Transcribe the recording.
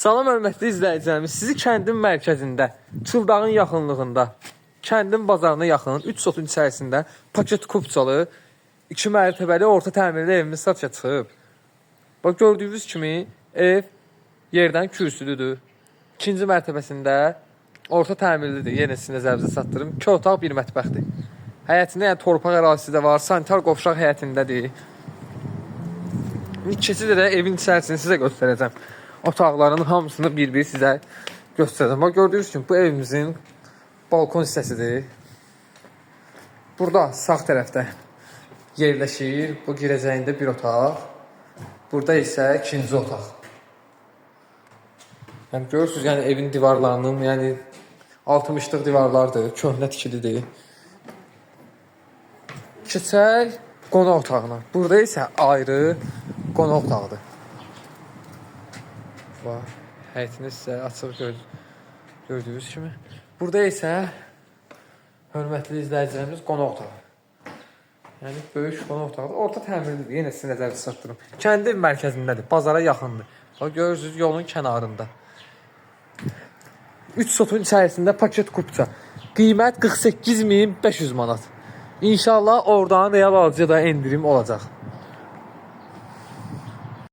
Salam hörmətli izləyicilərimiz, sizi kəndin mərkəzində, Çıldağın yaxınlığında, kəndin bazarına yaxın 3 sotun içərisində paket kupçalı 2 mərtəbəli orta təmirli evimiz satışa çıxıb. Bax, gördüyünüz kimi ev yerdən kürsülüdür. İkinci mərtəbəsində orta təmirlidir. Yenə sizin nəzərinizə çatdırım. 2 otaq, 1 mətbəxdir. Həyətində yəni torpaq ərazisi də var, sanitar qovşaq həyətindədir. Keçid də evin içərisini sizə göstərəcəm. Otaqların hamısını bir-bir sizə göstərəcəm. Bax, gördüyünüz kimi bu evimizin balkon hissəsidir. Burada sağ tərəfdə yerləşir. Bu girəcəyində bir otaq. Burada isə ikinci otaq. Yəni görürsünüz, yəni evin divarlarının, yəni 60'lıq divarlardır, köhnə tikilidir. Keçək qonaq otağına. Burada isə ayrı qonaq otağıdır. Bax, həyətini sizə açıq gördüyünüz kimi. Burada isə hörmətli izləyicilərimiz qonaq otağı. Yəni böyük qonaq otağı. Orta təmirlidir. Yenə sizin nəzərinizə çatdırım. Kəndin mərkəzindədir, bazara yaxındır. Bax, görürsünüz yolun kənarında. 3 sotun içərisində paket kupça. Qiymət 48.500 manat. İnşallah oradan real alıcıya da endirim olacaq.